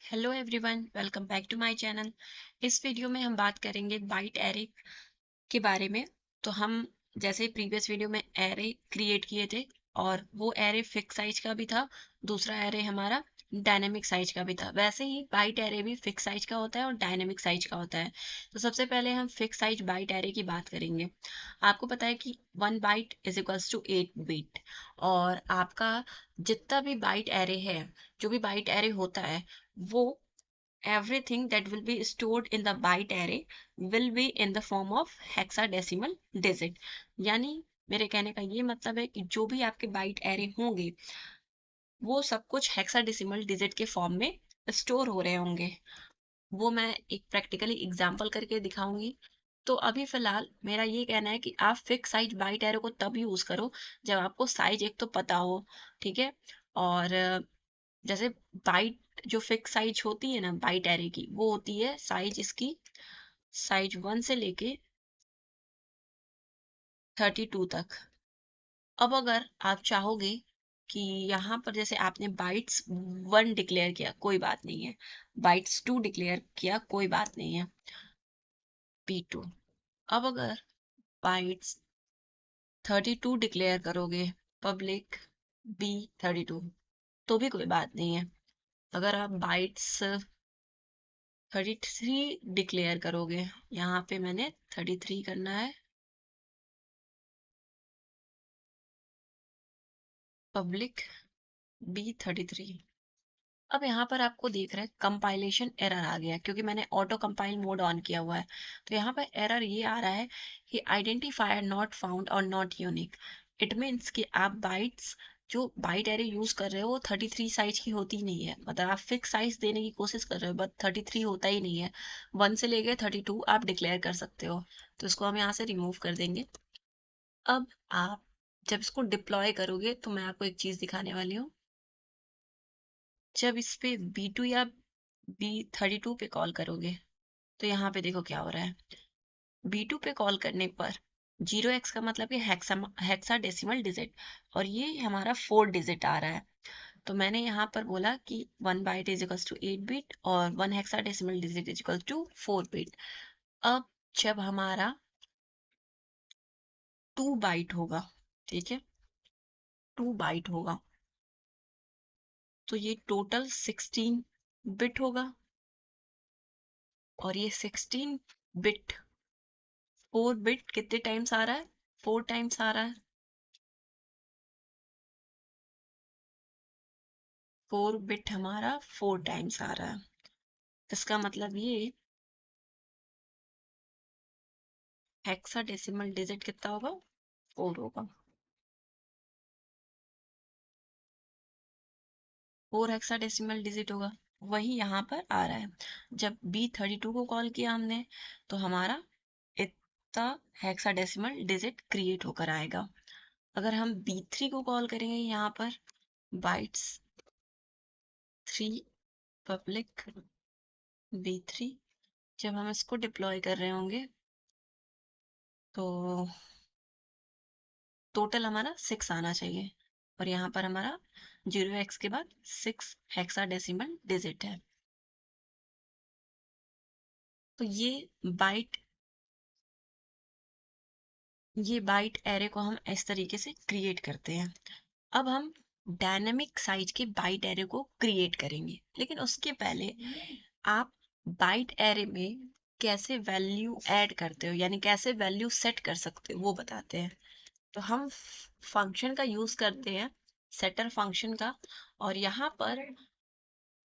Hello everyone, welcome back to my channel. इस video में हम बात करेंगे बाइट एरे के बारे में। तो हम जैसे प्रीवियस वीडियो में एरे क्रिएट किए थे और वो एरे फिक्स साइज का भी था, दूसरा एरे हमारा डायनेमिक साइज का भी था, वैसे ही बाइट एरे भी फिक्स साइज का होता है और डायनेमिक साइज का होता है। तो सबसे पहले हम फिक्स साइज बाइट एरे की बात करेंगे। आपको पता है कि 1 byte is equals to 8 bit, और आपका जितना भी बाइट एरे है, जो भी बाइट एरे होता है, वो everything that will be stored in the byte array will be in the form of hexadecimal digit। यानी मेरे कहने का ये मतलब है कि जो भी आपके बाइट एरे होंगे वो सब कुछ हेक्साडेसिमल डिजिट के फॉर्म में स्टोर हो रहे होंगे। वो मैं एक प्रैक्टिकली एग्जांपल करके दिखाऊंगी। तो अभी फिलहाल मेरा ये कहना है कि आप फिक्स साइज बाइट एरे को तब यूज करो जब आपको साइज एक तो पता हो, ठीक है। और जैसे बाइट जो फिक्स साइज होती है ना बाइट एरे की, वो होती है साइज इसकी साइज 1 से लेके 32 तक। अब अगर आप चाहोगे कि यहाँ पर जैसे आपने बाइट्स 1 डिक्लेयर किया, कोई बात नहीं है, बाइट्स 2 डिक्लेयर किया, कोई बात नहीं है, P2। अब अगर बाइट्स 32 डिक्लेयर करोगे, पब्लिक B32, तो भी कोई बात नहीं है। अगर आप बाइट्स 33 डिक्लेयर करोगे, यहाँ पे मैंने 33 करना है, पब्लिक B33। अब यहाँ पर आपको दिख रहा है कंपाइलेशन एरर आ गया, क्योंकि मैंने ऑटो कंपाइल मोड ऑन किया हुआ है। तो यहाँ पर एरर ये आ रहा है कि आइडेंटिफायर नॉट फाउंड और नॉट यूनिक। इट मीन्स कि आप बाइट्स जो बाइट एरे यूज कर रहे हो वो 33 साइज की होती नहीं है। मतलब आप फिक्स साइज देने की कोशिश कर रहे हो बट 33 होता ही नहीं है। 1 से लेके 32 आप डिक्लेयर कर सकते हो। तो इसको हम यहाँ से रिमूव कर देंगे। अब आप जब इसको डिप्लॉय करोगे तो मैं आपको एक चीज दिखाने वाली हूँ। जब इस पे B2 या B32 पे कॉल करोगे तो यहाँ पे देखो क्या हो रहा है। B2 पे कॉल करने पर 0x का मतलब ये हेक्सा डेसिमल डिजिट, और ये हमारा 4 डिजिट आ रहा है। तो मैंने यहाँ पर बोला कि 1 byte is equal to 8 bit और 1 hexadecimal digit is equal to 4 bit. अब जब हमारा 2 बाइट होगा, ठीक है, 2 बाइट होगा, तो ये टोटल 16 बिट होगा। और ये 16 बिट 4 बिट कितने टाइम्स आ रहा है? 4 टाइम्स आ रहा है। 4 बिट हमारा 4 टाइम्स आ रहा है। इसका मतलब ये हेक्साडेसिमल डिजिट कितना होगा? 4 होगा। 4 हेक्साडेसिमल डिजिट होगा। वही यहाँ पर आ रहा है। जब B32 को कॉल किया हमने तो हमारा इतना हेक्साडेसिमल डिजिट क्रिएट होकर आएगा। अगर हम B3 को कॉल करेंगे यहाँ पर, बाइट्स 3 पब्लिक B3, जब हम इसको डिप्लॉय कर रहे होंगे तो टोटल हमारा 6 आना चाहिए। और यहाँ पर हमारा 0x के बाद 6 हेक्साडेसिमल डिजिट है। तो ये बाइट एरे को हम इस तरीके से क्रिएट करते हैं। अब हम डायनेमिक साइज के बाइट एरे को क्रिएट करेंगे, लेकिन उसके पहले आप बाइट एरे में कैसे वैल्यू ऐड करते हो, यानी कैसे वैल्यू सेट कर सकते हो, वो बताते हैं। तो हम फंक्शन का यूज करते हैं, सेटर फंक्शन का। और यहाँ पर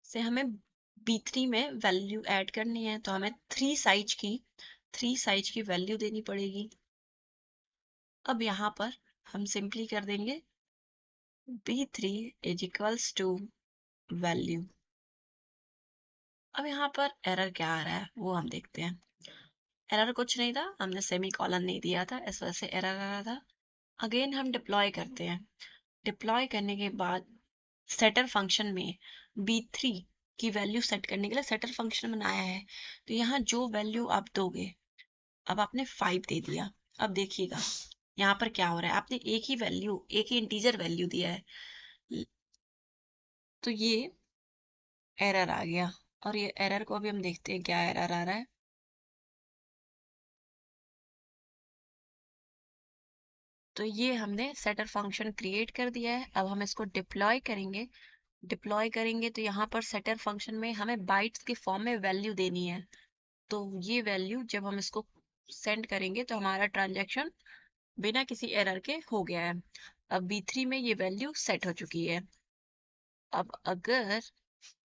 से हमें B3 में वैल्यू ऐड करनी है, तो हमें 3 साइज की वैल्यू देनी पड़ेगी। अब यहाँ पर हम सिंपली कर देंगे B3 is equals to value. अब यहाँ पर एरर क्या आ रहा है वो हम देखते हैं। एरर कुछ नहीं था, हमने सेमी कॉलन नहीं दिया था, इस वजह से एरर आ रहा था। अगेन हम डिप्लॉय करते हैं। डिप्लॉय करने के बाद सेटर फंक्शन में B3 की वैल्यू सेट करने के लिए सेटर फंक्शन बनाया है। तो यहाँ जो वैल्यू आप दोगे, अब आपने 5 दे दिया। अब देखिएगा यहाँ पर क्या हो रहा है, आपने एक ही इंटीजर वैल्यू दिया है, तो ये एरर आ गया। और ये एरर को अभी हम देखते हैं क्या एरर आ रहा है। तो ये हमने सेटर फंक्शन क्रिएट कर दिया है। अब हम इसको डिप्लॉय करेंगे तो यहाँ पर सेटर फंक्शन में हमें बाइट्स के फॉर्म में वैल्यू देनी है। तो ये वैल्यू जब हम इसको सेंड करेंगे तो हमारा ट्रांजैक्शन बिना किसी एरर के हो गया है। अब B3 में ये वैल्यू सेट हो चुकी है। अब अगर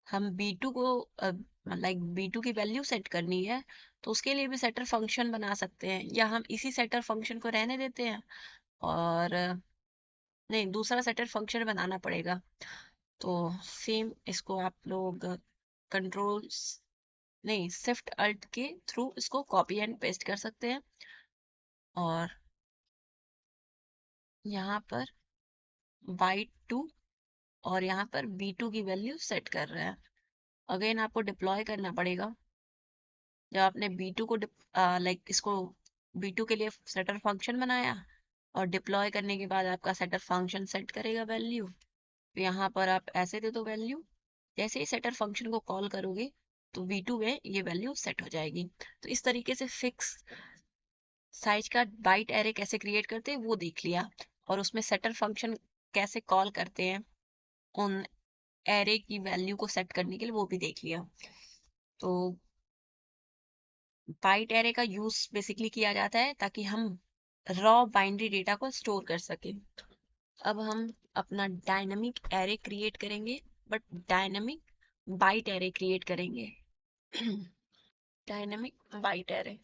हम B2 को B2 की वैल्यू सेट करनी है तो उसके लिए भी सेटर फंक्शन बना सकते हैं, या हम इसी सेटर फंक्शन को रहने देते हैं और नहीं, दूसरा सेटर फंक्शन बनाना पड़ेगा। तो सेम इसको आप लोग कंट्रोल नहीं, शिफ्ट अल्ट के थ्रू इसको कॉपी एंड पेस्ट कर सकते हैं और यहाँ पर बाइट 2 और यहाँ पर B2 की वैल्यू सेट कर रहे हैं। अगेन आपको डिप्लॉय करना पड़ेगा। जब आपने B2 को इसको B2 के लिए सेटर फंक्शन बनाया और डिप्लॉय करने के बाद आपका सेटर फंक्शन सेट करेगा वैल्यू। तो यहाँ पर आप ऐसे दे दो वैल्यू। जैसे ही सेटर फंक्शन को कॉल करोगे तो V2 में ये वैल्यू सेट हो जाएगी। तो इस तरीके से फिक्स साइज का बाइट एरे कैसे क्रिएट करते हैं वो देख लिया, और उसमें सेटर फंक्शन कैसे कॉल करते हैं उन एरे की वैल्यू को सेट करने के लिए वो भी देख लिया। तो बाइट एरे का यूज बेसिकली किया जाता है ताकि हम रॉ बाइनरी डेटा को स्टोर कर सके। अब हम अपना डायनामिक एरे क्रिएट करेंगे, but dynamic byte array create करेंगे। Dynamic byte array.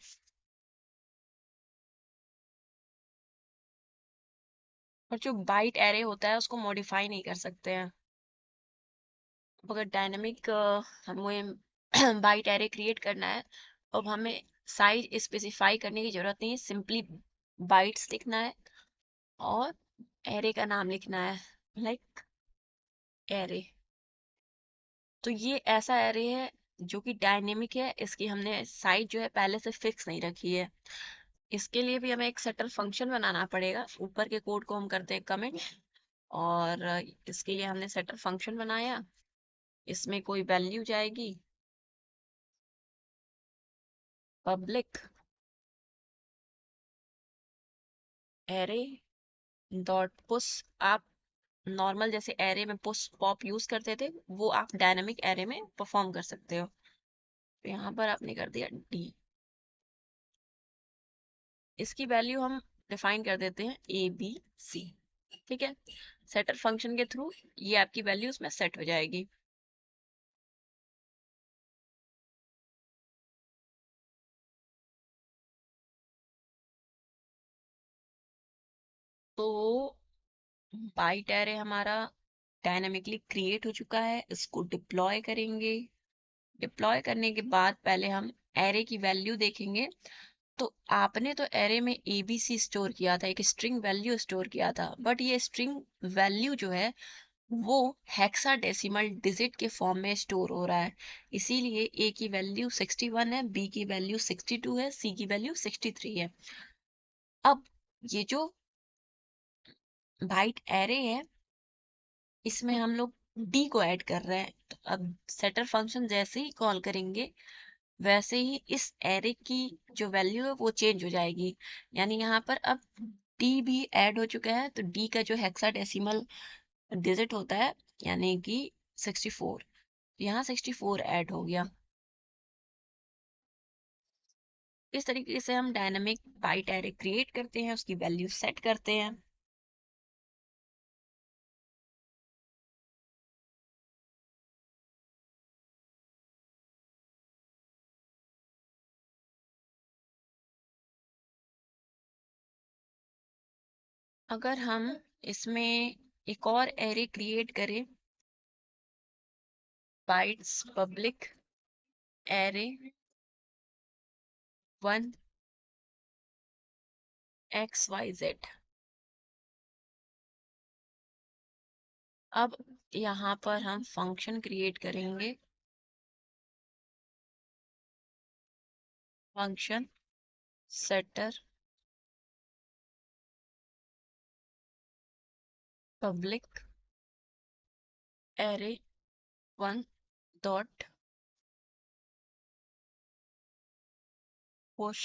और जो बाइट एरे होता है उसको मॉडिफाई नहीं कर सकते हैं। अगर डायनामिक हमें बाइट एरे क्रिएट करना है, अब हमें साइज स्पेसिफाई करने की जरूरत नहीं है, सिंपली बाइट्स लिखना है और एरे का नाम लिखना है, लाइक एरे। तो ये ऐसा एरे है जो कि डायनेमिक है, इसकी हमने साइज जो है पहले से फिक्स नहीं रखी है। इसके लिए भी हमें एक सेटल फंक्शन बनाना पड़ेगा। ऊपर के कोड को हम करते हैं कमेंट, और इसके लिए हमने सेटल फंक्शन बनाया। इसमें कोई वैल्यू जाएगी, पब्लिक एरे डॉट पुश। आप नॉर्मल जैसे एरे में पुश पॉप यूज करते थे वो आप डायनामिक एरे में परफॉर्म कर सकते हो। तो यहाँ पर आपने कर दिया डी। इसकी वैल्यू हम डिफाइन कर देते हैं ABC। ठीक है, सेटर फंक्शन के थ्रू ये आपकी वैल्यू उसमें सेट हो जाएगी। तो बाइट एरे हमारा डायनामिकली क्रिएट हो चुका है। इसको डिप्लॉय करेंगे। डिप्लॉय करने के बाद पहले हम एरे की वैल्यू देखेंगे। तो आपने तो एरे में ABC स्टोर किया था, एक स्ट्रिंग वैल्यू स्टोर किया था, बट ये स्ट्रिंग वैल्यू जो है वो हेक्साडेसिमल डिजिट के फॉर्म में स्टोर हो रहा है। इसीलिए A की वैल्यू 61 है, B की वैल्यू 62 है, C की वैल्यू 63 है। अब ये जो बाइट एरे है इसमें हम लोग D को ऐड कर रहे हैं। तो अब सेटर फंक्शन जैसे ही कॉल करेंगे वैसे ही इस एरे की जो वैल्यू है वो चेंज हो जाएगी। यानी यहाँ पर अब D भी ऐड हो चुका है। तो D का जो हेक्साडेसिमल डिजिट होता है यानी कि 64, यहाँ 64 ऐड हो गया। इस तरीके से हम डायनामिक बाइट एरे क्रिएट करते हैं, उसकी वैल्यू सेट करते हैं। अगर हम इसमें एक और एरे क्रिएट करें, बाइट्स पब्लिक एरे 1 XYZ। अब यहाँ पर हम फंक्शन क्रिएट करेंगे, function setter public array 1 dot push,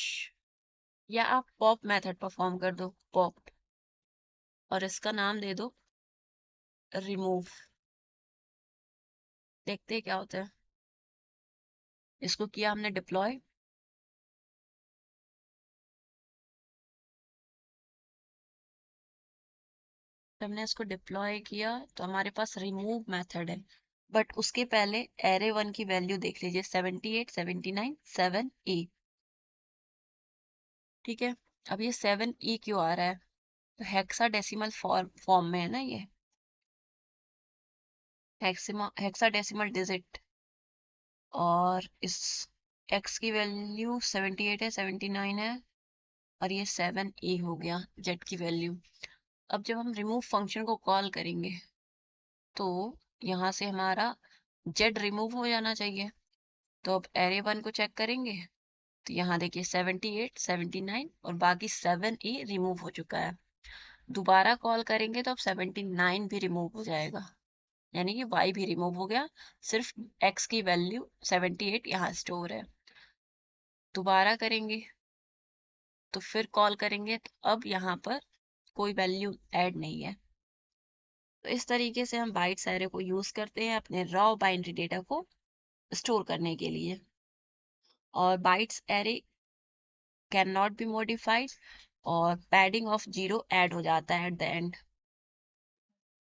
या आप पॉप मेथड परफॉर्म कर दो, पॉप, और इसका नाम दे दो रिमूव। देखते हैं क्या होता है। इसको किया हमने डिप्लॉय, हमने इसको डिप्लॉय किया तो हमारे पास रिमूव मेथड है, बट उसके पहले एरे 1 की वैल्यू देख लीजिए, 78, 79, 7E। ठीक है, अब ये 7E क्यों आ रहा है? तो हेक्साडेसिमल फॉर्म में है ना ये, हेक्साडेसिमल डिजिट, और इस x की वैल्यू 78 है, 79 है, और ये 7E हो गया z की वैल्यू। अब जब हम रिमूव फंक्शन को कॉल करेंगे तो यहाँ से हमारा z रिमूव हो जाना चाहिए। तो अब एरे 1 को चेक करेंगे तो यहाँ देखिए 78, 79 और बाकी 7E रिमूव हो चुका है। दोबारा कॉल करेंगे तो अब 79 भी रिमूव हो जाएगा, यानी कि y भी रिमूव हो गया, सिर्फ x की वैल्यू 78 यहाँ स्टोर है। दोबारा करेंगे तो फिर कॉल करेंगे तो अब यहाँ पर कोई वैल्यू ऐड नहीं है। तो इस तरीके से हम बाइट्स एरे को यूज करते हैं अपने रॉ बाइनरी डेटा को स्टोर करने के लिए। और bytes array can not be modified, और पैडिंग ऑफ 0 ऐड हो जाता है एट द एंड।